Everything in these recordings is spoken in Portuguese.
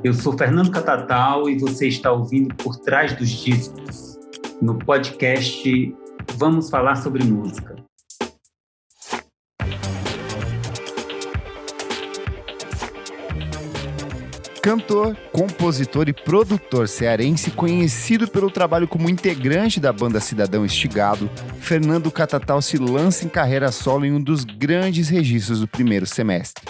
Eu sou Fernando Catatal e você está ouvindo Por Trás dos Discos, no podcast Vamos Falar sobre Música. Cantor, compositor e produtor cearense conhecido pelo trabalho como integrante da banda Cidadão Estigado, Fernando Catatal se lança em carreira solo em um dos grandes registros do primeiro semestre.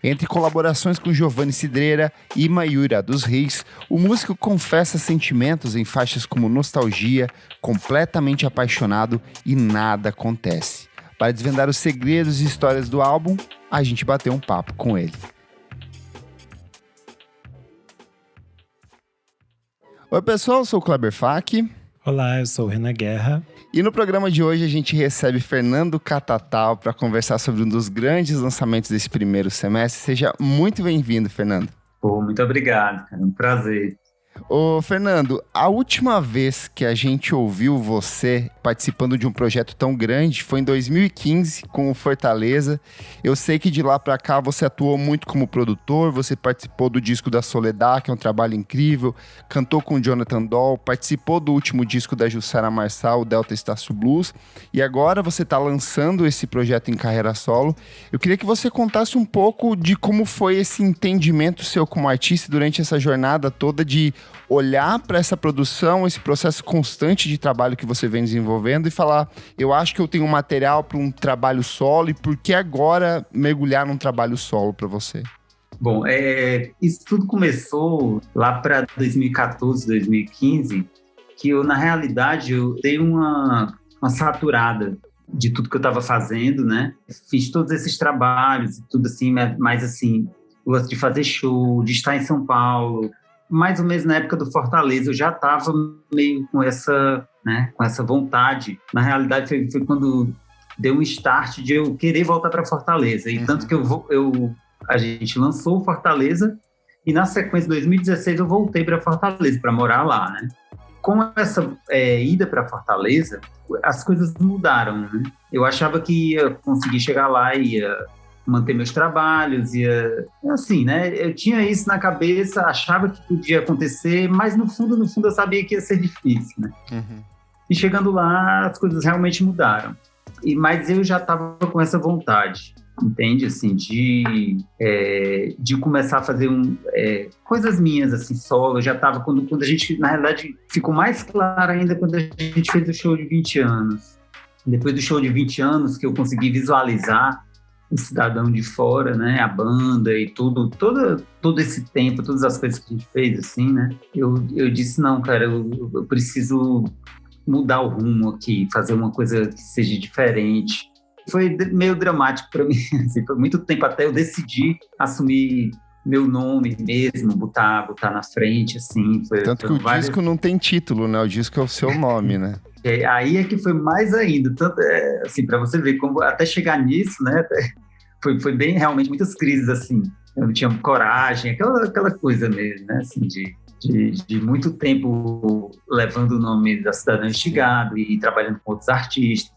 Entre colaborações com Giovanni Cidreira e Mayura dos Reis, o músico confessa sentimentos em faixas como Nostalgia, Completamente Apaixonado e Nada Acontece. Para desvendar os segredos e histórias do álbum, a gente bateu um papo com ele. Oi pessoal, eu sou o Kleber Fak. Olá, eu sou o Renan Guerra. E no programa de hoje a gente recebe Fernando Catatal para conversar sobre um dos grandes lançamentos desse primeiro semestre. Seja muito bem-vindo, Fernando. Muito obrigado, cara. É um prazer. Ô, Fernando, a última vez que a gente ouviu você participando de um projeto tão grande foi em 2015 com o Fortaleza. Eu sei que de lá pra cá você atuou muito como produtor, você participou do disco da Soledad, que é um trabalho incrível, cantou com o Jonathan Doll, participou do último disco da Jussara Marçal, o Delta Estácio Blues, e agora você tá lançando esse projeto em carreira solo. Eu queria que você contasse um pouco de como foi esse entendimento seu como artista durante essa jornada toda de olhar para essa produção, esse processo constante de trabalho que você vem desenvolvendo e falar, eu acho que eu tenho material para um trabalho solo e por que agora mergulhar num trabalho solo para você? Bom, isso tudo começou lá para 2014, 2015, que eu, na realidade, eu dei uma saturada de tudo que eu estava fazendo, né? Fiz todos esses trabalhos e tudo assim, mas assim, gosto de fazer show, de estar em São Paulo. Mais ou menos na época do Fortaleza, eu já estava meio com essa, né, com essa vontade. Na realidade, foi quando deu um start de eu querer voltar para Fortaleza. E tanto que a gente lançou o Fortaleza e, na sequência, em 2016, eu voltei para Fortaleza, para morar lá, né? Com essa ida para Fortaleza, as coisas mudaram, né? Eu achava que ia conseguir chegar lá e ia manter meus trabalhos, assim, né? Eu tinha isso na cabeça, achava que podia acontecer, mas no fundo eu sabia que ia ser difícil, né? Uhum. E chegando lá, as coisas realmente mudaram. Mas eu já estava com essa vontade, entende? Assim, de começar a fazer coisas minhas, assim, solo. Eu já estava, quando a gente, na realidade, ficou mais claro ainda quando a gente fez o show de 20 anos. Depois do show de 20 anos, que eu consegui visualizar o Cidadão de Fora, né, a banda e todo esse tempo, todas as coisas que a gente fez, assim, né, eu disse, não, cara, eu preciso mudar o rumo aqui, fazer uma coisa que seja diferente. Foi meio dramático para mim, assim, foi muito tempo até eu decidir assumir meu nome mesmo, botar na frente, assim. Tanto que o disco não tem título, né, o disco é o seu nome, né. Aí é que foi mais ainda, tanto, assim, para você ver, como até chegar nisso, né, foi bem, realmente, muitas crises, assim, eu não tinha coragem, aquela coisa mesmo, né, assim, de muito tempo levando o nome da Cidadão Estigado e trabalhando com outros artistas.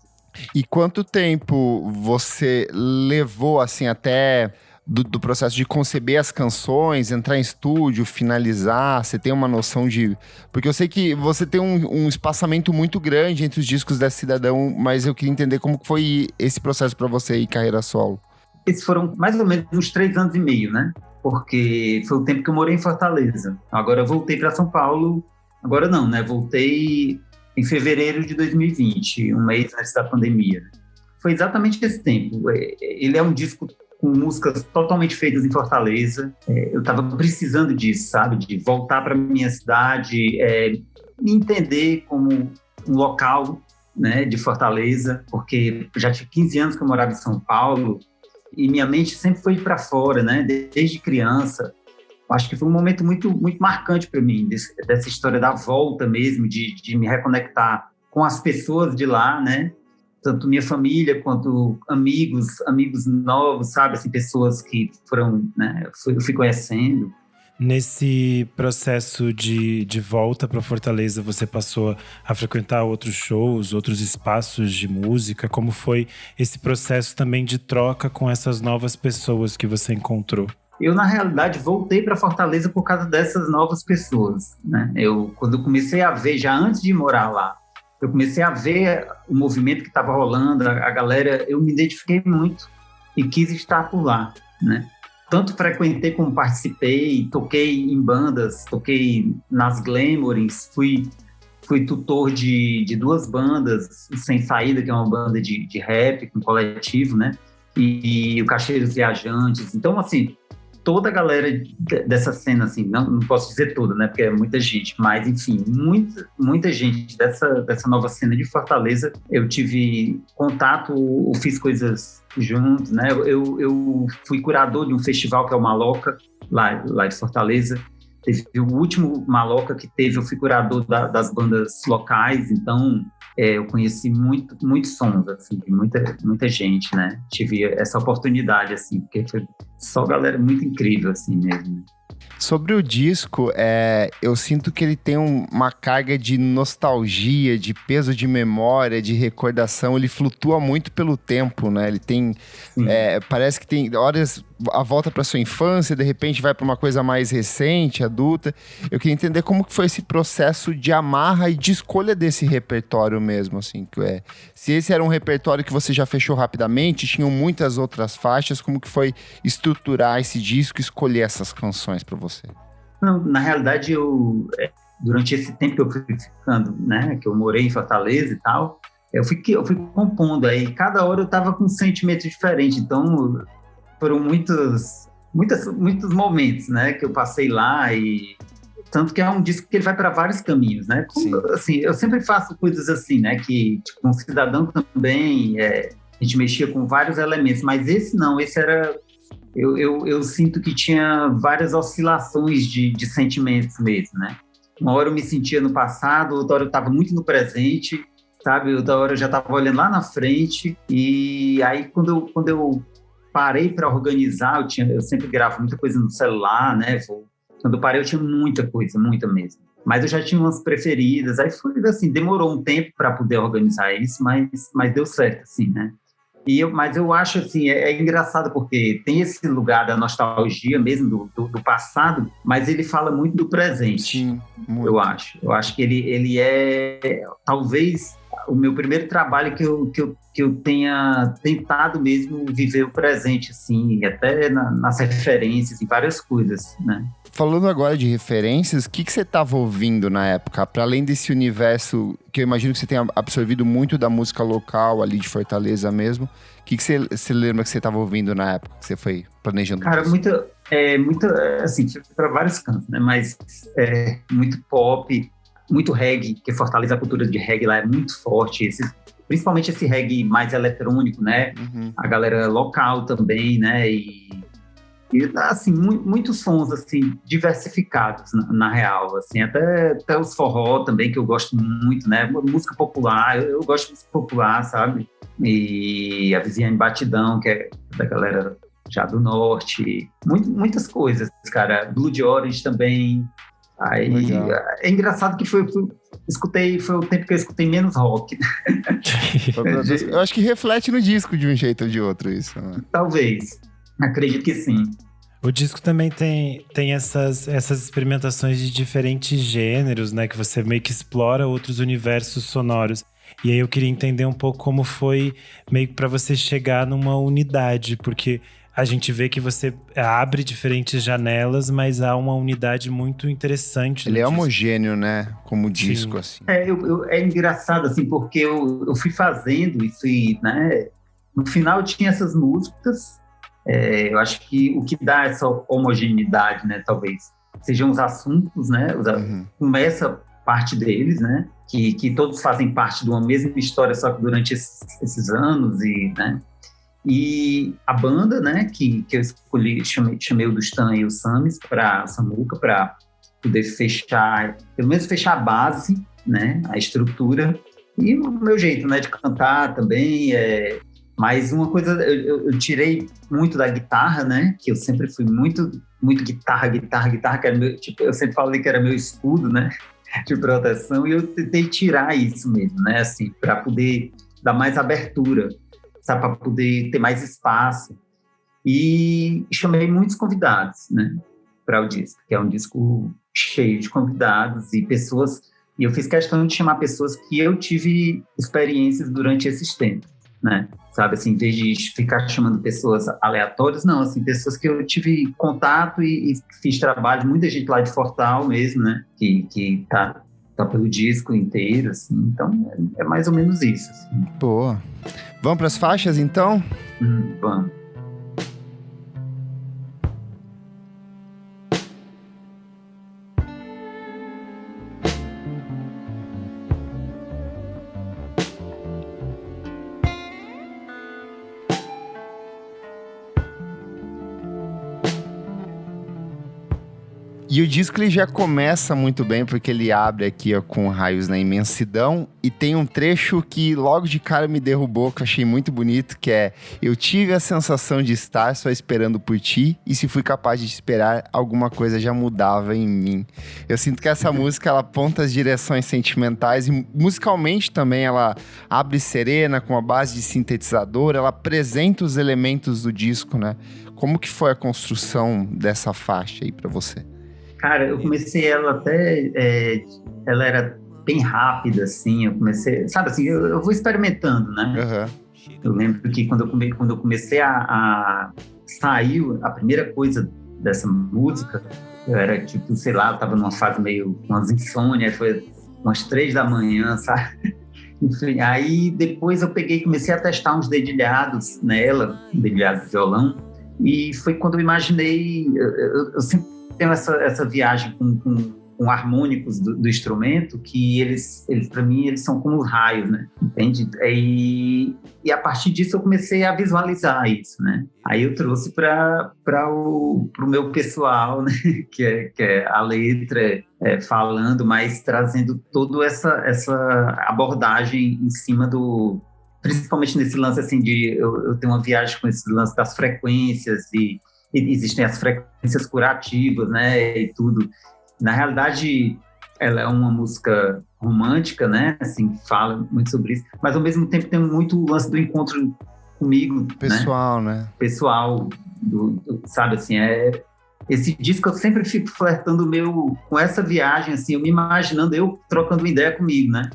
E quanto tempo você levou, assim, até do processo de conceber as canções, entrar em estúdio, finalizar? Você tem uma noção de... Porque eu sei que você tem um espaçamento muito grande entre os discos da Cidadão, mas eu queria entender como foi esse processo para você em carreira solo. Esses foram mais ou menos uns 3 anos e meio, né? Porque foi o tempo que eu morei em Fortaleza. Agora eu voltei para São Paulo. Agora não, né? Voltei em fevereiro de 2020, um mês antes da pandemia. Foi exatamente esse tempo. Ele é um disco com músicas totalmente feitas em Fortaleza. Eu estava precisando disso, sabe? De voltar para minha cidade, me entender como um local, né, de Fortaleza, porque já tinha 15 anos que eu morava em São Paulo e minha mente sempre foi para fora, né? Desde criança. Acho que foi um momento muito, muito marcante para mim, dessa história da volta mesmo, de me reconectar com as pessoas de lá, né? Tanto minha família quanto amigos novos, sabe? Assim, pessoas que foram, né? Eu fui conhecendo. Nesse processo de volta para Fortaleza, você passou a frequentar outros shows, outros espaços de música? Como foi esse processo também de troca com essas novas pessoas que você encontrou? Eu, na realidade, voltei para Fortaleza por causa dessas novas pessoas, né? Quando eu comecei a ver, já antes de morar lá, eu comecei a ver o movimento que estava rolando, a galera, eu me identifiquei muito e quis estar por lá, né? Tanto frequentei como participei, toquei em bandas, toquei nas Glamourings, fui tutor de 2 bandas, o Sem Saída, que é uma banda de rap, um coletivo, né? E o Cacheiros Viajantes. Então, assim, toda a galera dessa cena, assim, não posso dizer toda, né? Porque é muita gente, mas, enfim, muita gente dessa nova cena de Fortaleza, eu tive contato, eu fiz coisas juntos, né? Eu fui curador de um festival que é o Maloca, lá de Fortaleza. Teve o último Maloca que teve, eu fui curador das bandas locais, então eu conheci muitos sons, assim, de muita gente, né? Tive essa oportunidade, assim, porque foi só galera muito incrível, assim, mesmo, né? Sobre o disco, eu sinto que ele tem uma carga de nostalgia, de peso de memória, de recordação. Ele flutua muito pelo tempo, né? Ele tem... parece que tem horas... A volta para sua infância, de repente vai para uma coisa mais recente, adulta. Eu queria entender como que foi esse processo de amarra e de escolha desse repertório mesmo, assim. Se esse era um repertório que você já fechou rapidamente, tinham muitas outras faixas, como que foi estruturar esse disco e escolher essas canções para você? Não, na realidade, durante esse tempo que eu fui ficando, né, que eu morei em Fortaleza e tal, eu fui compondo aí. Cada hora eu estava com um sentimento diferente, então foram muitos momentos, né, que eu passei lá, e tanto que é um disco que ele vai para vários caminhos, né? Assim, eu sempre faço coisas assim, né, que tipo, um cidadão também, a gente mexia com vários elementos, mas esse não, esse era... Eu sinto que tinha várias oscilações de sentimentos mesmo, né? Uma hora eu me sentia no passado, outra hora eu estava muito no presente, sabe? Outra hora eu já estava olhando lá na frente, e aí quando eu parei para organizar, eu sempre gravo muita coisa no celular, né? Quando eu parei, eu tinha muita coisa, muita mesmo. Mas eu já tinha umas preferidas, aí foi assim, demorou um tempo para poder organizar isso, mas deu certo, assim, né? Mas eu acho, assim, é engraçado porque tem esse lugar da nostalgia mesmo do passado, mas ele fala muito do presente. Sim, muito. Eu acho. Eu acho que ele é, talvez, o meu primeiro trabalho que eu tenha tentado mesmo viver o presente, assim, até nas referências, em várias coisas, né? Falando agora de referências, o que você estava ouvindo na época? Para além desse universo, que eu imagino que você tenha absorvido muito da música local ali de Fortaleza mesmo, o que você lembra que você estava ouvindo na época que você foi planejando? Cara, assim, para vários cantos, né? Mas muito pop, muito reggae, que Fortaleza, a cultura de reggae lá é muito forte, principalmente esse reggae mais eletrônico, né? Uhum. A galera local também, né? E assim, muitos sons, assim, diversificados, na real, assim, até os forró também, que eu gosto muito, né, música popular, eu gosto de música popular, sabe, e a Viviane Batidão, que é da galera já do norte, muitas coisas, cara, Blue de Orange também, aí, legal. É engraçado que foi o tempo que eu escutei menos rock. Eu acho que reflete no disco de um jeito ou de outro isso, né? Talvez. Acredito que sim. O disco também tem essas experimentações de diferentes gêneros, né? Que você meio que explora outros universos sonoros. E aí eu queria entender um pouco como foi meio que para você chegar numa unidade, porque a gente vê que você abre diferentes janelas, mas há uma unidade muito interessante. Ele é disco. Homogêneo, né? Como disco, Sim. assim. É engraçado, assim, porque eu fui fazendo e fui, né? No final tinha essas músicas. Eu acho que o que dá essa homogeneidade, né, talvez, sejam os assuntos, né, começa parte deles, né, que todos fazem parte de uma mesma história, só que durante esses anos, e a banda, né, que eu escolhi, chamei o Dustan e o Samis, Samuca, para poder fechar, pelo menos fechar a base, né, a estrutura, e o meu jeito, né, de cantar também, mas uma coisa, eu tirei muito da guitarra, né? Que eu sempre fui muito guitarra, que era eu sempre falei que era meu escudo, né? De proteção, e eu tentei tirar isso mesmo, né? Assim, para poder dar mais abertura, sabe? Para poder ter mais espaço. E chamei muitos convidados, né, para o disco, que é um disco cheio de convidados e pessoas. E eu fiz questão de chamar pessoas que eu tive experiências durante esses tempos, né? Sabe, assim, em vez de ficar chamando pessoas aleatórias, não, assim, pessoas que eu tive contato e fiz trabalho, muita gente lá de Fortal mesmo, né? Que tá pelo disco inteiro, assim. Então, é mais ou menos isso, assim. Boa. Vamos para as faixas, então? Vamos. E o disco ele já começa muito bem, porque ele abre aqui ó, com Raios na Imensidão, e tem um trecho que logo de cara me derrubou, que eu achei muito bonito, que é: eu tive a sensação de estar só esperando por ti, e se fui capaz de esperar, alguma coisa já mudava em mim. Eu sinto que essa música, ela aponta as direções sentimentais, e musicalmente também ela abre serena, com a base de sintetizador, ela apresenta os elementos do disco, né? Como que foi a construção dessa faixa aí pra você? Cara, eu comecei ela até... ela era bem rápida, assim. Eu comecei... Sabe assim, eu vou experimentando, né? Uhum. Eu lembro que quando eu comecei a sair, a primeira coisa dessa música, eu era tipo, sei lá, eu tava numa fase meio... umas insônias, foi umas 3 da manhã, sabe? Enfim, aí depois eu peguei e comecei a testar uns dedilhados nela, um dedilhado de violão, e foi quando eu imaginei... Eu sempre tenho essa viagem com harmônicos do instrumento, que eles para mim, eles são como raios, né? Entende? E a partir disso eu comecei a visualizar isso, né? Aí eu trouxe para o meu pessoal, né? que é a letra falando, mas trazendo toda essa abordagem em cima do... Principalmente nesse lance, assim, de... Eu tenho uma viagem com esse lance das frequências e existem as frequências curativas, né, e tudo. Na realidade, ela é uma música romântica, né, assim, fala muito sobre isso, mas ao mesmo tempo tem muito o lance do encontro comigo, pessoal, né? Pessoal, sabe, assim, esse disco eu sempre fico flertando com essa viagem, assim, eu me imaginando eu trocando uma ideia comigo, né?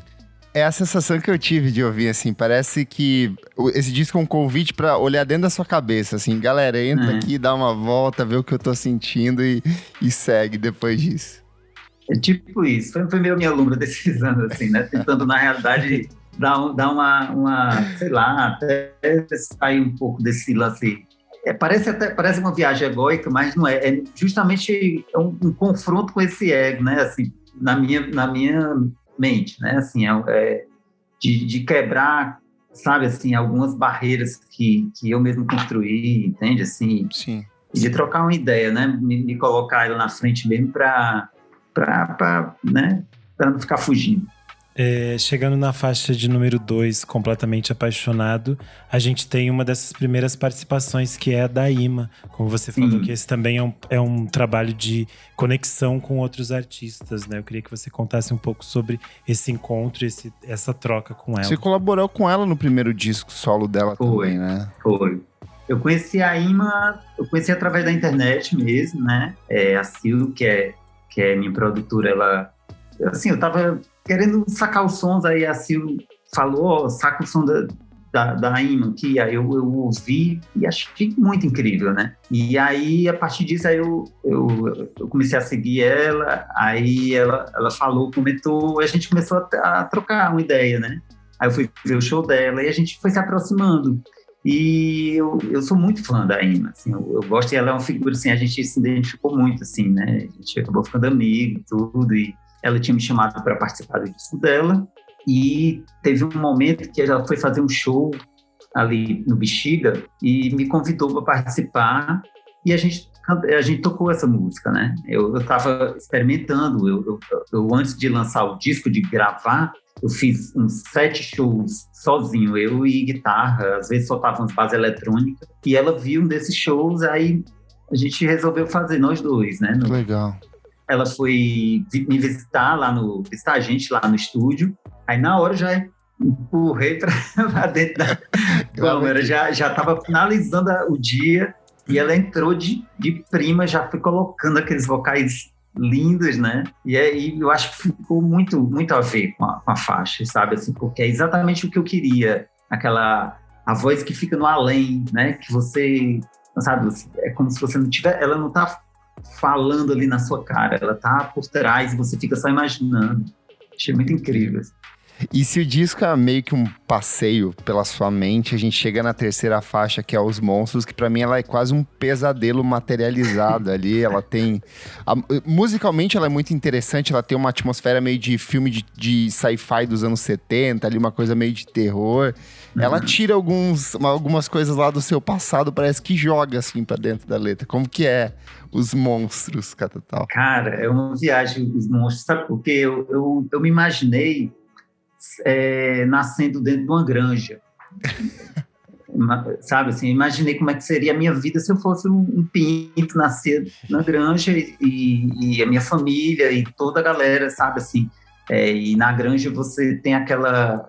É a sensação que eu tive de ouvir, assim, parece que esse disco é um convite pra olhar dentro da sua cabeça, assim, galera, entra aqui, dá uma volta, vê o que eu tô sentindo e segue depois disso. É tipo isso, foi meio minha longa decisão, assim, né, tentando, na realidade, dar uma, sei lá, até sair um pouco desse lance. Parece uma viagem egóica, mas não é, é justamente um confronto com esse ego, né, assim, na minha mente, né, assim, de quebrar, sabe, assim, algumas barreiras que eu mesmo construí, entende, assim, sim, de trocar uma ideia, né, me colocar ela na frente mesmo para né, para não ficar fugindo. Chegando na faixa de número 2, Completamente Apaixonado, a gente tem uma dessas primeiras participações, que é a da Ima. Como você falou, que esse também é um trabalho de conexão com outros artistas, né? Eu queria que você contasse um pouco sobre esse encontro, essa troca com ela. Você colaborou com ela no primeiro disco solo dela também, né? Foi. Eu conheci a Ima, através da internet mesmo, né? A Sil, que é minha produtora, ela... Assim, eu tava querendo sacar os sons, aí a Sil falou, saca o som da Ima aqui, aí eu ouvi e achei muito incrível, né? E aí, a partir disso, aí eu comecei a seguir ela, aí ela falou, comentou, e a gente começou a trocar uma ideia, né? Aí eu fui ver o show dela e a gente foi se aproximando. E eu sou muito fã da Ima, assim, eu gosto, e ela é uma figura, assim, a gente se identificou muito, assim, né? A gente acabou ficando amigo e tudo, e ela tinha me chamado para participar do disco dela, e teve um momento que ela foi fazer um show ali no Bexiga e me convidou para participar, e a gente tocou essa música, né? Eu estava experimentando, eu antes de lançar o disco, de gravar, eu fiz uns 7 shows sozinho, eu e guitarra, às vezes soltava umas bases eletrônicas, e ela viu um desses shows, aí a gente resolveu fazer nós dois, né? Legal. Ela foi me visitar visitar a gente lá no estúdio. Aí na hora já empurrei para dentro da câmera, já estava finalizando o dia. E ela entrou de prima, já foi colocando aqueles vocais lindos, né? E aí eu acho que ficou muito, muito a ver com a faixa, sabe? Assim, porque é exatamente o que eu queria. A voz que fica no além, né? Que você, sabe? É como se você não tiver... Ela não tá falando ali na sua cara, ela tá por trás e você fica só imaginando. Achei muito incrível. E se o disco é meio que um passeio pela sua mente, a gente chega na terceira faixa, que é Os Monstros, que pra mim ela é quase um pesadelo materializado ali. Ela tem... musicalmente ela é muito interessante, ela tem uma atmosfera meio de filme de sci-fi dos anos 70, ali uma coisa meio de terror. Ela tira algumas coisas lá do seu passado, parece que joga assim pra dentro da letra. Como que é Os Monstros, Catatal? Cara, é uma viagem, Os Monstros, sabe? Porque eu me imaginei nascendo dentro de uma granja. Sabe assim, imaginei como é que seria a minha vida se eu fosse um pinto, nascer na granja e a minha família e toda a galera, sabe assim. E na granja você tem aquela...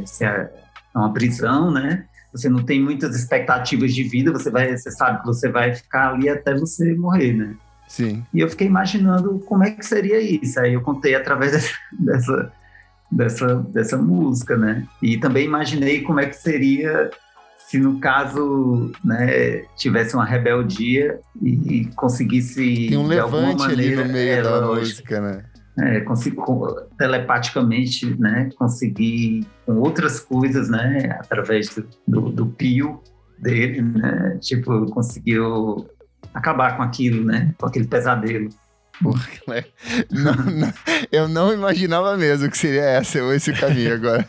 você é uma prisão, né? Você não tem muitas expectativas de vida, você sabe que você vai ficar ali até você morrer, né? Sim. E eu fiquei imaginando como é que seria isso. Aí eu contei através dessa música, né? E também imaginei como é que seria se, no caso, né, tivesse uma rebeldia e conseguisse... Tem um de alguma levante maneira, ali no meio da música, né? Telepaticamente, né, conseguir com outras coisas, né, através do pio dele, né, tipo, conseguiu acabar com aquilo, né, com aquele pesadelo. Porra, eu não imaginava mesmo que seria esse o caminho agora.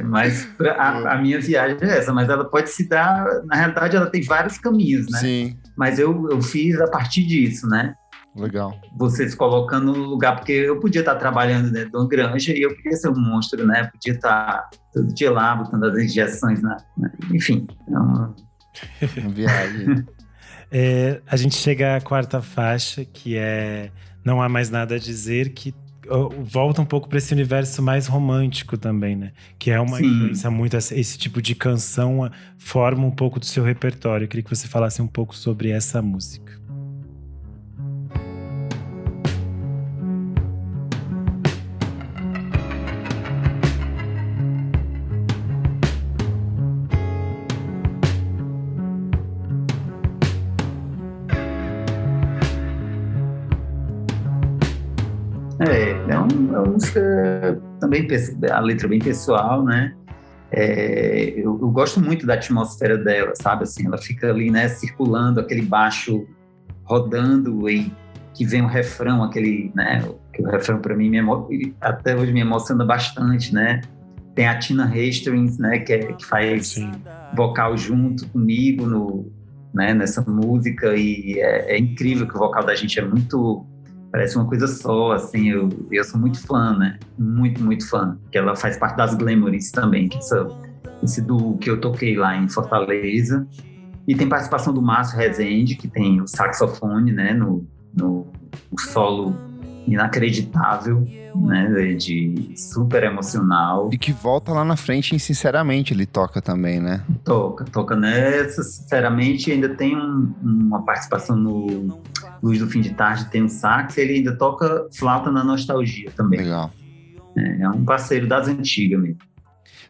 Mas a minha viagem é essa, mas ela pode se dar, na realidade ela tem vários caminhos, né? Sim. Mas eu fiz a partir disso, né? Legal. Você se colocando no lugar, porque eu podia estar trabalhando dentro de uma granja e eu queria ser um monstro, né? Podia estar todo dia lá, botando as injeções enfim. É uma viagem. A gente chega à quarta faixa, que é Não Há Mais Nada a Dizer, que volta um pouco para esse universo mais romântico também, né? Que é uma influência muito... Esse tipo de canção forma um pouco do seu repertório. Eu queria que você falasse um pouco sobre essa música. É uma música também, a letra bem pessoal, né? Eu gosto muito da atmosfera dela, sabe? Assim, ela fica ali, né, circulando, aquele baixo rodando e que vem o refrão, aquele, né? Que o refrão para mim até hoje me emociona bastante, né? Tem a Tina Hastings, né? Que faz vocal junto comigo nessa música e é incrível que o vocal da gente é muito... Parece uma coisa só, assim, eu sou muito fã, né? Muito, muito fã. Que ela faz parte das Glamouries também, que esse duo que eu toquei lá em Fortaleza. E tem participação do Márcio Rezende, que tem o saxofone, né? No solo inacreditável, né? De super emocional. E que volta lá na frente em Sinceramente, ele toca também, né? Toca nessa, Sinceramente, ainda tem uma participação no Luz do Fim de Tarde, tem um sax, ele ainda toca flauta na Nostalgia também. Legal. É um parceiro das antigas mesmo.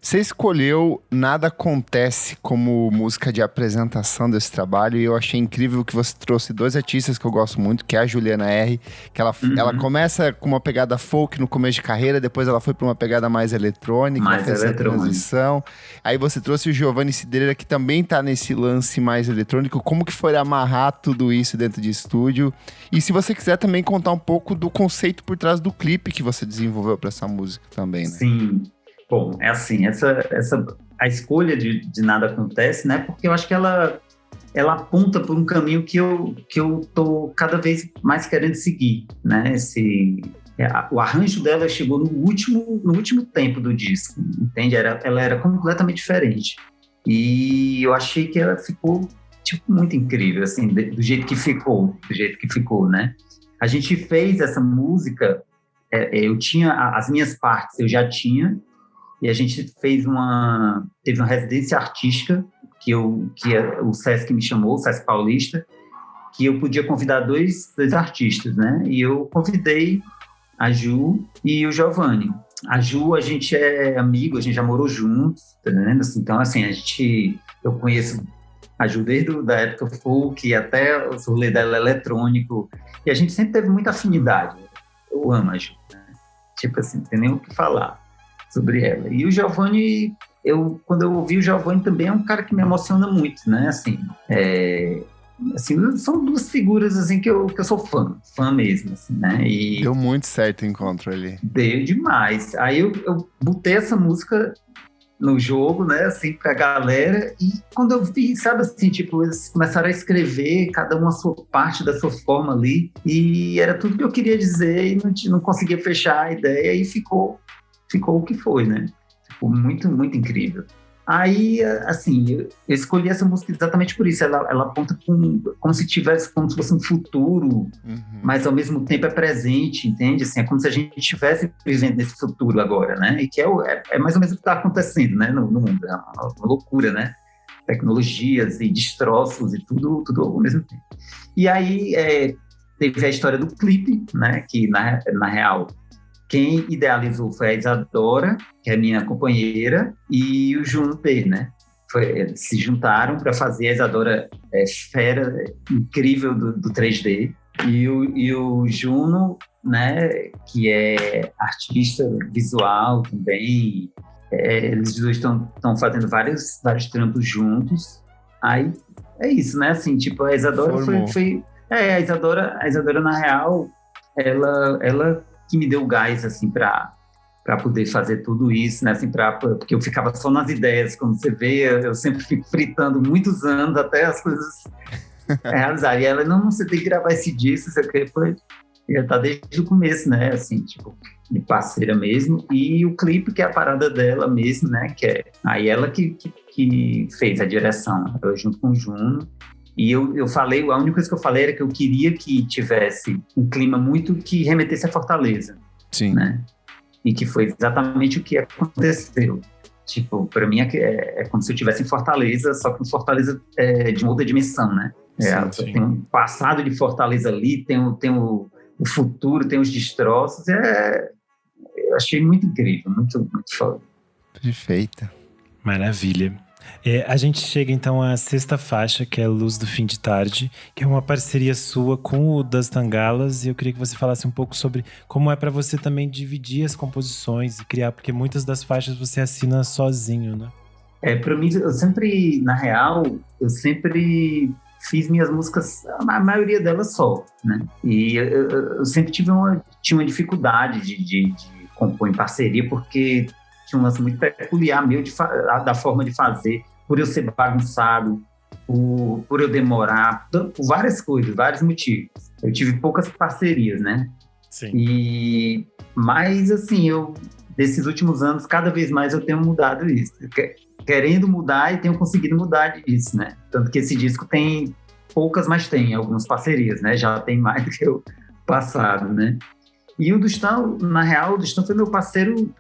Você escolheu Nada Acontece como música de apresentação desse trabalho e eu achei incrível que você trouxe dois artistas que eu gosto muito, que é a Juliana R., que ela começa com uma pegada folk no começo de carreira, depois ela foi para uma pegada mais eletrônica, fez essa transição. Aí você trouxe o Giovanni Cidreira, que também tá nesse lance mais eletrônico. Como que foi amarrar tudo isso dentro de estúdio? E se você quiser também contar um pouco do conceito por trás do clipe que você desenvolveu para essa música também, né? Sim. Bom, é assim, a escolha de Nada Acontece, né? Porque eu acho que ela aponta por um caminho que eu tô cada vez mais querendo seguir, né? O arranjo dela chegou no último tempo do disco, entende? Ela era completamente diferente. E eu achei que ela ficou, tipo, muito incrível, assim, do jeito que ficou, né? A gente fez essa música, eu tinha as minhas partes, eu já tinha. E a gente teve uma residência artística o Sesc me chamou, o Sesc Paulista, que eu podia convidar dois artistas, né? E eu convidei a Ju e o Giovanni. A Ju, a gente é amigo, a gente já morou juntos, tá vendo? Então, assim, eu conheço a Ju desde a época folk, até o rolê dela eletrônico, e a gente sempre teve muita afinidade. Eu amo a Ju, né? Tipo assim, não tem nem o que falar sobre ela. E o Giovanni, quando eu ouvi o Giovanni também é um cara que me emociona muito, né? Assim, são duas figuras assim que eu sou fã mesmo, assim, né? E deu muito certo o encontro ali. Deu demais. Aí eu botei essa música no jogo, né, assim, pra galera, e quando eu vi, sabe assim, tipo, eles começaram a escrever, cada um a sua parte da sua forma ali, e era tudo que eu queria dizer, e não conseguia fechar a ideia, e ficou o que foi, né? Ficou muito, muito incrível. Aí, assim, eu escolhi essa música exatamente por isso. Ela aponta como se fosse um futuro, mas ao mesmo tempo é presente, entende? Assim, é como se a gente estivesse vivendo nesse futuro agora, né? E que é mais ou menos o que está acontecendo, né? No mundo. É uma loucura, né? Tecnologias e destroços e tudo ao mesmo tempo. E aí teve a história do clipe, né? Que na real, quem idealizou foi a Isadora, que é minha companheira, e o Juno P, né? Eles se juntaram para fazer. A Isadora fera incrível do 3D, e o Juno, né, que é artista visual também. Eles dois estão fazendo vários trampos juntos. Aí é isso, né? Assim, tipo, a Isadora foi a Isadora, na real, ela que me deu gás, assim, para poder fazer tudo isso, né, assim, porque eu ficava só nas ideias, como você vê, eu sempre fico fritando muitos anos até as coisas realizarem. E ela, não, você tem que gravar esse disco, isso aqui já tá desde o começo, né, assim, tipo, de parceira mesmo, e o clipe, que é a parada dela mesmo, né, que é aí ela que fez a direção, eu junto com o Juno. E eu falei, a única coisa que eu falei era que eu queria que tivesse um clima muito que remetesse a Fortaleza. Sim. Né? E que foi exatamente o que aconteceu. Tipo, para mim é como se eu estivesse em Fortaleza, só que em Fortaleza de uma outra dimensão, né? Sim. Tem um passado de Fortaleza ali, tem o futuro, tem os destroços. Eu achei muito incrível, muito, muito foda. Perfeita. Maravilha. A gente chega então à sexta faixa, que é Luz do Fim de Tarde, que é uma parceria sua com o Das Tangalas, e eu queria que você falasse um pouco sobre como é para você também dividir as composições e criar, porque muitas das faixas você assina sozinho, né? Para mim, na real, eu sempre fiz minhas músicas, a maioria delas só, né? E eu sempre tinha uma dificuldade de compor em parceria, porque tinha um lance muito peculiar meu da forma de fazer, por eu ser bagunçado, por eu demorar, por várias coisas, vários motivos. Eu tive poucas parcerias, né? Sim. Mas, assim, desses últimos anos, cada vez mais eu tenho mudado isso. Querendo mudar e tenho conseguido mudar isso, né? Tanto que esse disco tem poucas, mas tem algumas parcerias, né? Já tem mais do que o passado, né? E o Dustan, na real, o Dustan foi meu parceiro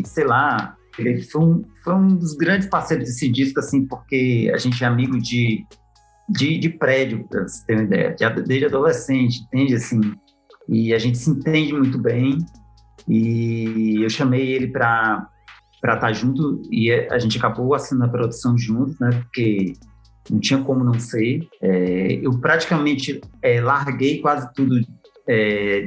sei lá, ele foi um dos grandes parceiros desse disco, assim, porque a gente é amigo de prédio, pra você ter uma ideia, desde adolescente, entende, assim, e a gente se entende muito bem, e eu chamei ele para estar junto, e a gente acabou assinando a produção juntos, né, porque não tinha como não ser. Eu praticamente larguei quase tudo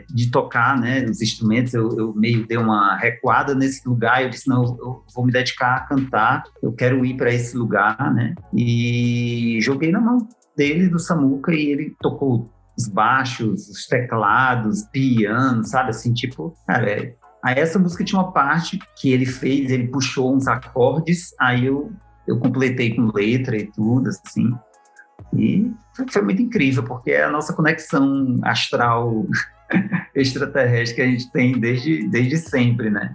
de tocar, né, os instrumentos. Eu meio dei uma recuada nesse lugar. Eu disse, não, eu vou me dedicar a cantar, eu quero ir para esse lugar, né, e joguei na mão dele, do Samuca, e ele tocou os baixos, os teclados, piano, sabe, assim, tipo, cara, aí essa música tinha uma parte que ele fez, ele puxou uns acordes, aí eu completei com letra e tudo, assim. E foi muito incrível, porque é a nossa conexão astral extraterrestre que a gente tem desde sempre, né?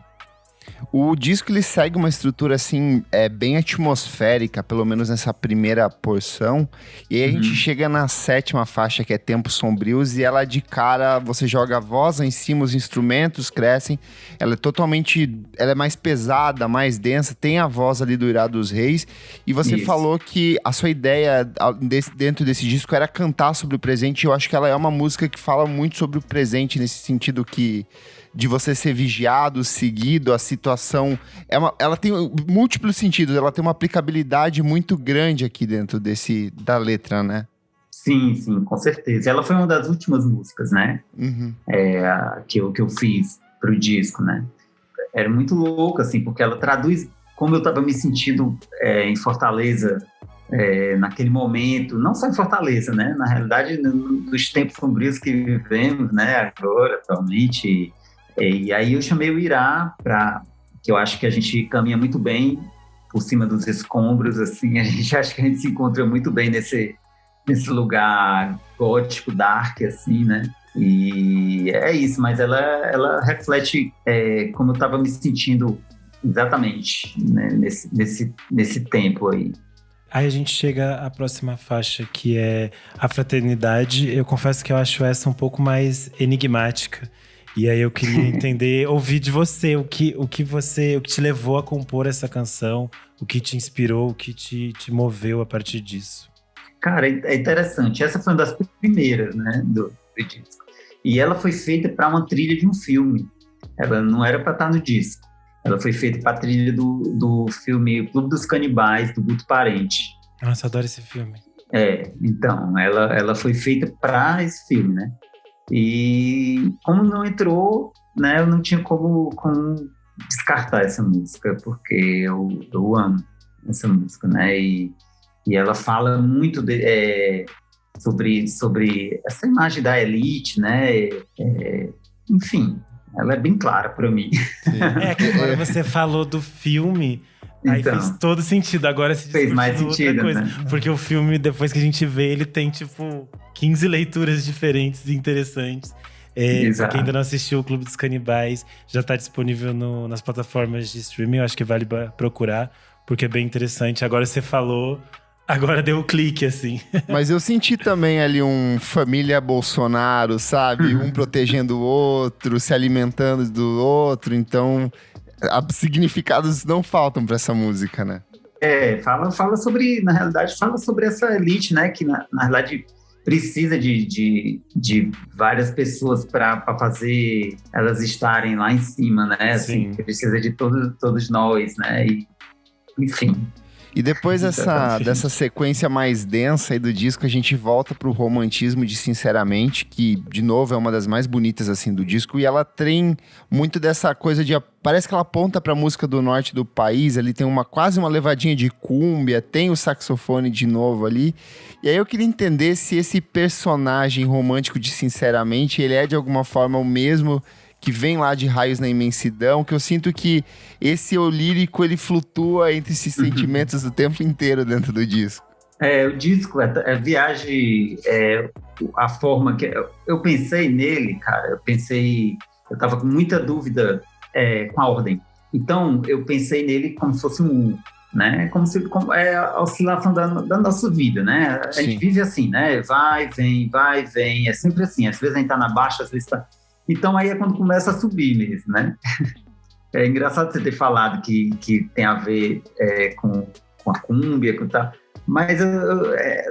O disco ele segue uma estrutura assim, bem atmosférica, pelo menos nessa primeira porção. E aí a gente chega na 7ª faixa, que é Tempos Sombrios, e ela de cara, você joga a voz lá em cima, os instrumentos crescem. Ela é mais pesada, mais densa, tem a voz ali do Irá dos Reis. E você falou que a sua ideia dentro desse disco era cantar sobre o presente. E eu acho que ela é uma música que fala muito sobre o presente, nesse sentido de você ser vigiado, seguido, a situação... ela tem múltiplos sentidos, ela tem uma aplicabilidade muito grande aqui dentro da letra, né? Sim, com certeza. Ela foi uma das últimas músicas, né? Que eu fiz pro disco, né? Era muito louco, assim, porque ela traduz como eu estava me sentindo em Fortaleza naquele momento, não só em Fortaleza, né? Na realidade, nos tempos sombrios que vivemos, né? Agora, atualmente... E aí eu chamei o Irá, que eu acho que a gente caminha muito bem por cima dos escombros, assim, a gente acha que a gente se encontra muito bem nesse lugar gótico, dark, assim, né? E é isso, mas ela reflete como eu estava me sentindo exatamente, né? nesse tempo aí. Aí a gente chega à próxima faixa, que é A Fraternidade. Eu confesso que eu acho essa um pouco mais enigmática. E aí eu queria entender, ouvir de você, o que te levou a compor essa canção, o que te inspirou, o que te moveu a partir disso. Cara, é interessante. Essa foi uma das primeiras, né, do disco. E ela foi feita para uma trilha de um filme. Ela não era para estar no disco. Ela foi feita para a trilha do filme Clube dos Canibais, do Guto Parente. Nossa, eu adoro esse filme. Então, ela foi feita para esse filme, né? E como não entrou, né, eu não tinha como descartar essa música, porque eu amo essa música, né? E ela fala muito sobre essa imagem da elite, né? Enfim, ela é bem clara para mim. Que agora você falou do filme, aí então, fez todo sentido. Agora se fez mais sentido, outra coisa. né? Porque o filme, depois que a gente vê, ele tem tipo 15 leituras diferentes e interessantes. Pra quem ainda não assistiu o Clube dos Canibais, já tá disponível nas plataformas de streaming. Eu acho que vale procurar, porque é bem interessante. Agora você falou, agora deu o clique, assim. Mas eu senti também ali um família Bolsonaro, sabe? Um protegendo o outro, se alimentando do outro. Então, significados não faltam para essa música, né? Fala sobre, na realidade, fala sobre essa elite, né? Que, na realidade, precisa de várias pessoas para fazer elas estarem lá em cima, né? Assim, precisa de todos nós, né? Enfim. E depois dessa sequência mais densa aí do disco, a gente volta pro romantismo de Sinceramente, que, de novo, é uma das mais bonitas, assim, do disco. E ela tem muito dessa coisa de... Parece que ela aponta pra música do norte do país. Ali tem quase uma levadinha de cúmbia, tem o saxofone de novo ali. E aí eu queria entender se esse personagem romântico de Sinceramente, ele é, de alguma forma, o mesmo... que vem lá de Raios na Imensidão, que eu sinto que esse eu lírico, ele flutua entre esses sentimentos o tempo inteiro dentro do disco. O disco é viagem, a forma que... Eu pensei nele, cara, eu tava com muita dúvida com a ordem. Então, eu pensei nele como se fosse um, né? Como a oscilação da nossa vida, né? A gente vive assim, né? Vai, vem, é sempre assim. Às vezes a gente tá na baixa, às vezes tá... Então, aí é quando começa a subir mesmo, né? É engraçado você ter falado que tem a ver com a cúmbia, com tal. Mas,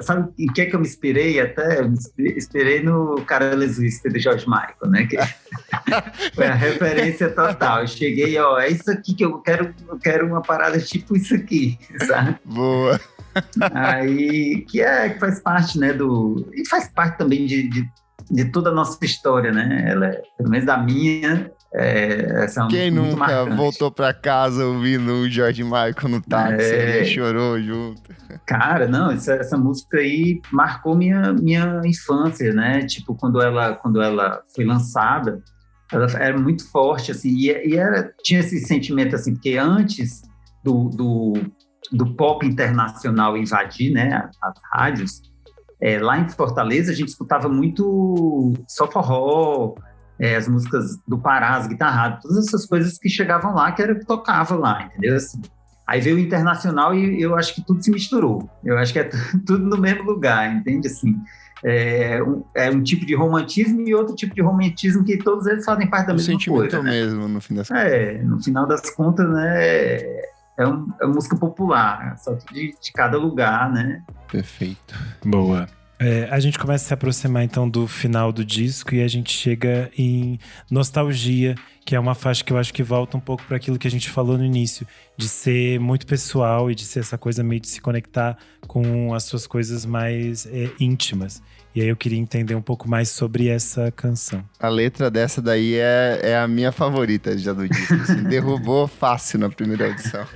sabe em que eu me inspirei até? Eu me inspirei no Careless Whisper do George Michael, né? Que foi a referência total. Eu cheguei, é isso aqui que eu quero uma parada tipo isso aqui, sabe? Boa! Aí, que faz parte, né, e faz parte também de toda a nossa história, né? Ela, pelo menos da minha, essa é uma Quem muito nunca marcante. voltou pra casa ouvindo o George Michael no táxi e chorou junto? Cara, não, essa música aí marcou minha infância, né? Tipo, quando ela foi lançada, ela era muito forte, assim, tinha esse sentimento, assim, porque antes do pop internacional invadir, né, as rádios, lá em Fortaleza a gente escutava muito só forró, as músicas do Pará, as guitarradas, todas essas coisas que chegavam lá, que era o que tocava lá, entendeu? Assim, aí veio o internacional e eu acho que tudo se misturou. Eu acho que é tudo no mesmo lugar, entende? Assim, um tipo de romantismo e outro tipo de romantismo que todos eles fazem parte da mesma coisa. O sentimento mesmo, no fim das contas. No final das contas, né? É música popular, só de cada lugar, né? Perfeito. Boa. A gente começa a se aproximar então do final do disco e a gente chega em Nostalgia, que é uma faixa que eu acho que volta um pouco para aquilo que a gente falou no início, de ser muito pessoal e de ser essa coisa meio de se conectar com as suas coisas mais íntimas. E aí eu queria entender um pouco mais sobre essa canção. A letra dessa daí é a minha favorita já do disco, assim, derrubou fácil na primeira audição.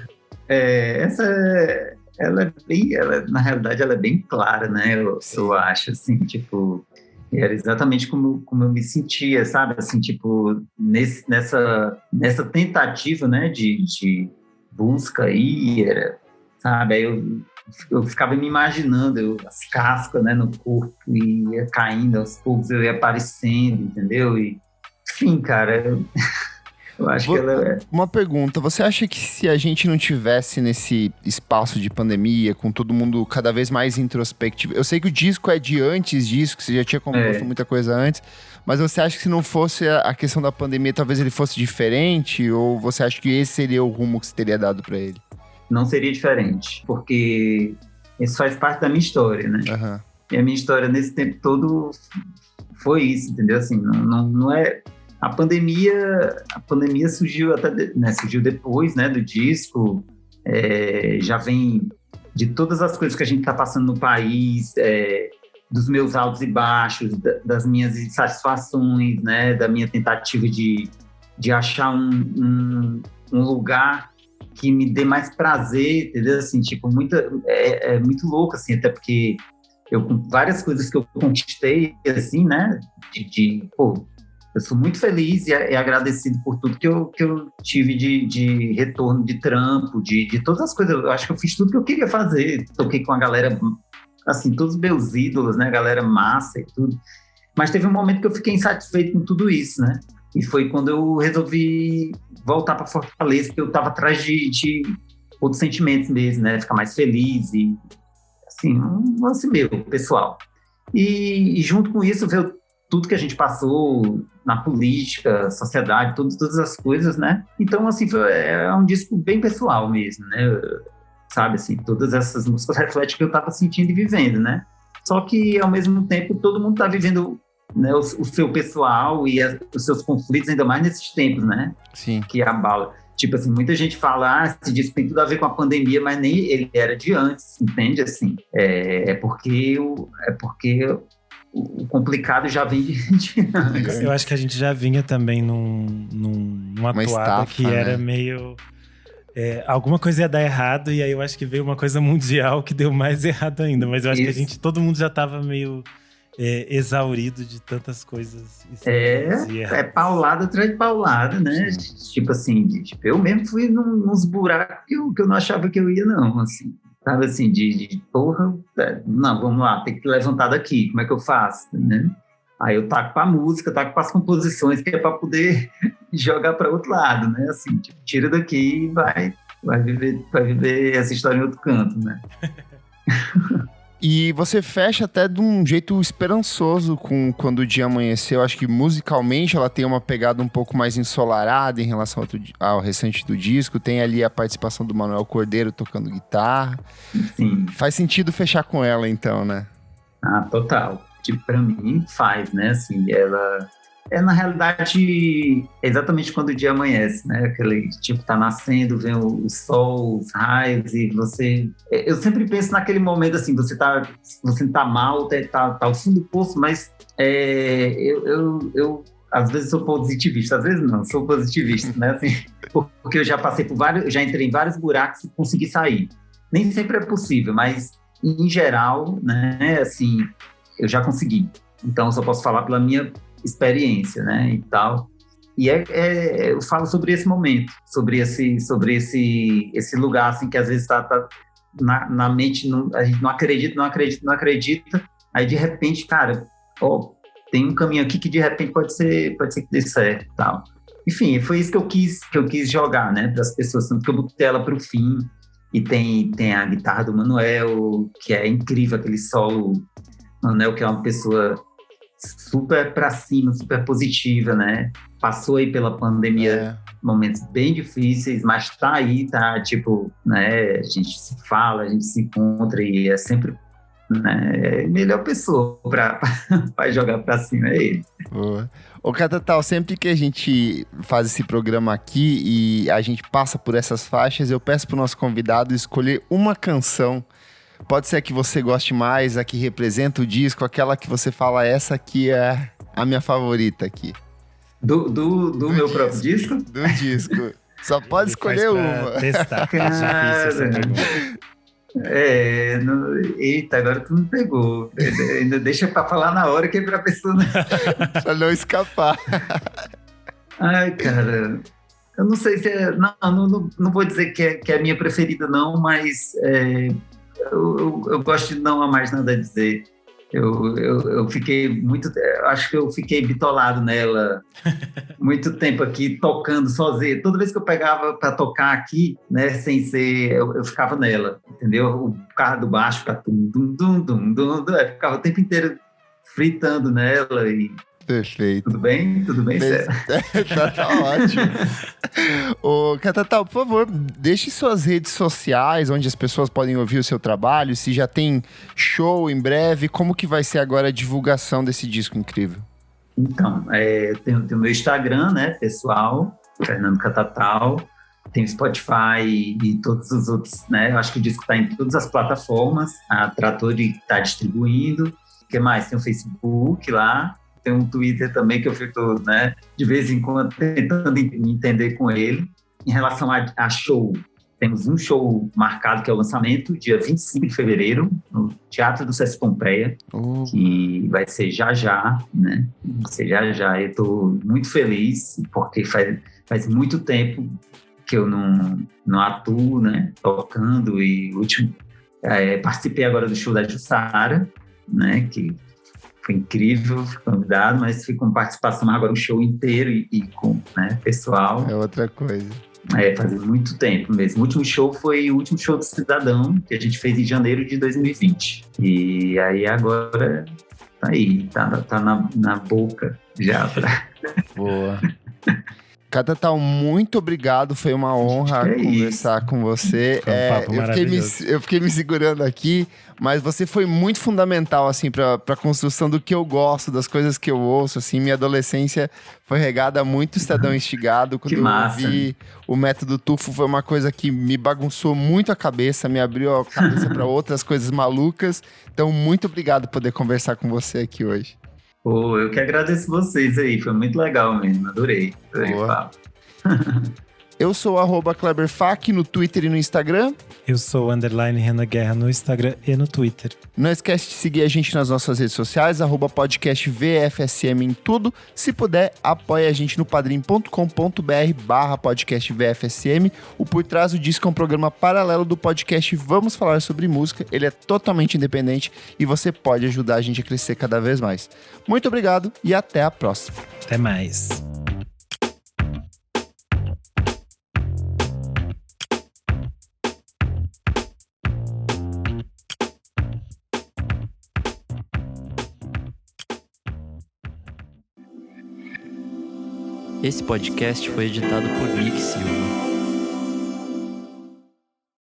Na realidade, ela é bem clara, né? Eu acho, assim, tipo, era exatamente como eu me sentia, sabe? Assim, tipo, nessa tentativa, né, de busca aí, sabe? Aí eu ficava me imaginando, as cascas, né, no corpo, ia caindo, aos poucos eu ia aparecendo, entendeu? E, enfim, cara, eu acho que ela Uma pergunta, você acha que se a gente não tivesse nesse espaço de pandemia, com todo mundo cada vez mais introspectivo, eu sei que o disco é de antes disso, que você já tinha composto muita coisa antes, mas você acha que se não fosse a questão da pandemia, talvez ele fosse diferente? Ou você acha que esse seria o rumo que você teria dado pra ele? não seria diferente, porque isso faz parte da minha história, né? Uhum. E a minha história nesse tempo todo foi isso, entendeu? Assim, não é... A pandemia surgiu surgiu depois, né, do disco, já vem de todas as coisas que a gente está passando no país, dos meus altos e baixos, das minhas insatisfações, né, da minha tentativa de achar um lugar que me dê mais prazer, entendeu? Assim, tipo, muito louco, assim, até porque com várias coisas que eu conquistei, assim, né, eu sou muito feliz e agradecido por tudo que eu tive de retorno, de trampo, de todas as coisas. Eu acho que eu fiz tudo que eu queria fazer. Toquei com a galera, assim, todos os meus ídolos, né? Galera massa e tudo. Mas teve um momento que eu fiquei insatisfeito com tudo isso, né? E foi quando eu resolvi voltar para Fortaleza, porque eu estava atrás de outros sentimentos mesmo, né? Ficar mais feliz e, assim, um lance meu, pessoal. E junto com isso veio tudo que a gente passou na política, sociedade, todas as coisas, né? Então, assim, é um disco bem pessoal mesmo, né? Sabe, assim, todas essas músicas refletem o que eu estava sentindo e vivendo, né? Só que, ao mesmo tempo, todo mundo está vivendo, né, o seu pessoal e os seus conflitos, ainda mais nesses tempos, né? Sim. Que abala. Tipo assim, muita gente fala, esse disco tem tudo a ver com a pandemia, mas nem ele era de antes, entende? Assim, é porque o complicado já vem de antes. Eu acho que a gente já vinha também numa toada estafa, que era meio... alguma coisa ia dar errado, e aí eu acho que veio uma coisa mundial que deu mais errado ainda. Mas eu acho que todo mundo já estava meio exaurido de tantas coisas. É paulada atrás de paulada, né? Sim. Tipo assim, eu mesmo fui nos buracos que eu não achava que eu ia, não, assim. Sabe assim, porra, não, vamos lá, tem que levantar daqui, como é que eu faço, né? Aí eu taco pra música, taco para as composições, que é para poder jogar para outro lado, né? Assim, tipo, tira daqui e vai viver essa história em outro canto, né? E você fecha até de um jeito esperançoso com Quando o Dia Amanheceu. Acho que musicalmente ela tem uma pegada um pouco mais ensolarada em relação ao restante do disco. Tem ali a participação do Manuel Cordeiro tocando guitarra. Sim. Faz sentido fechar com ela, então, né? Ah, total. Tipo, pra mim faz, né? Assim, ela... na realidade, exatamente quando o dia amanhece, né? Aquele, tipo, tá nascendo, vem o sol, os raios, e você... Eu sempre penso naquele momento, assim, você tá mal, tá ao fundo do poço, mas eu às vezes sou positivista, às vezes não, sou positivista, né? Assim, porque eu já passei por eu já entrei em vários buracos e consegui sair. Nem sempre é possível, mas, em geral, né? Assim, eu já consegui. Então, eu só posso falar pela minha experiência, né, e tal. E eu falo sobre esse momento, sobre esse lugar, assim, que às vezes tá na mente, a gente não acredita, aí de repente, cara, tem um caminho aqui que de repente pode ser que dê certo e tal. Enfim, foi isso que eu quis jogar, né, para as pessoas, tanto que eu botei ela para o fim. E tem a guitarra do Manuel, que é incrível, aquele solo. Manuel, que é uma pessoa super para cima, super positiva, né? Passou aí pela pandemia, momentos bem difíceis, mas tá aí, tá, tipo, né? A gente se fala, a gente se encontra e é sempre, né, a melhor pessoa para jogar para cima, é ele. Boa. Ô, Catatal, sempre que a gente faz esse programa aqui e a gente passa por essas faixas, eu peço pro nosso convidado escolher uma canção. Pode ser a que você goste mais, a que representa o disco, aquela que você fala, essa aqui é a minha favorita aqui. Do meu próprio disco? Do disco. Só pode Ele escolher uma. Testar, é difícil essa pergunta. Eita, agora tu me pegou. Ainda deixa pra falar na hora que é pra pessoa. Pra não escapar. Ai, cara, eu não sei se é. Não vou dizer que é a minha preferida, não, mas eu gosto de não há mais nada a dizer. Eu fiquei acho que eu fiquei bitolado nela muito tempo aqui, tocando sozinho. Toda vez que eu pegava para tocar aqui, né, sem ser, eu ficava nela, entendeu? O carro do baixo ficava eu ficava o tempo inteiro fritando nela e... Perfeito. Tudo bem? Tudo bem, César? Tá ótimo. Ô, Catatal, por favor, deixe suas redes sociais, onde as pessoas podem ouvir o seu trabalho, se já tem show em breve, como que vai ser agora a divulgação desse disco incrível? Então, tem o meu Instagram, né, pessoal, Fernando Catatal, tem o Spotify e todos os outros, né, eu acho que o disco está em todas as plataformas, a Trattori está distribuindo, o que mais? Tem o Facebook lá, tem um Twitter também que eu fico, né, de vez em quando tentando me entender com ele. Em relação a show, temos um show marcado que é o lançamento, dia 25 de fevereiro, no Teatro do Sesc Pompeia, que vai ser já, né? Vai ser já. Eu estou muito feliz, porque faz muito tempo que eu não atuo, né, tocando, e participei agora do show da Jussara, né, que foi incrível, fui convidado, mas fui com participação agora um show inteiro e com, né, pessoal. É outra coisa. Faz muito tempo mesmo. O último show foi o último show do Cidadão, que a gente fez em janeiro de 2020. E aí agora tá aí, tá na boca já. Boa. Catatal, muito obrigado, foi uma honra conversar com você. Foi um papo maravilhoso. Eu fiquei me segurando aqui, mas você foi muito fundamental, assim, pra construção do que eu gosto, das coisas que eu ouço, assim. Minha adolescência foi regada a muito Estadão Instigado. Quando eu ouvi o Método Tufo, foi uma coisa que me bagunçou muito a cabeça, me abriu a cabeça para outras coisas malucas. Então, muito obrigado por poder conversar com você aqui hoje. Pô, eu que agradeço vocês aí, foi muito legal mesmo, adorei o papo. Eu sou @KleberFak no Twitter e no Instagram. Eu sou _Renan Guerra no Instagram e no Twitter. Não esquece de seguir a gente nas nossas redes sociais, @podcastvfsm em tudo. Se puder, apoie a gente no padrim.com.br/podcastvfsm. O Por Trás do Disco é um programa paralelo do podcast Vamos Falar Sobre Música. Ele é totalmente independente e você pode ajudar a gente a crescer cada vez mais. Muito obrigado e até a próxima. Até mais. Esse podcast foi editado por Nick Silva.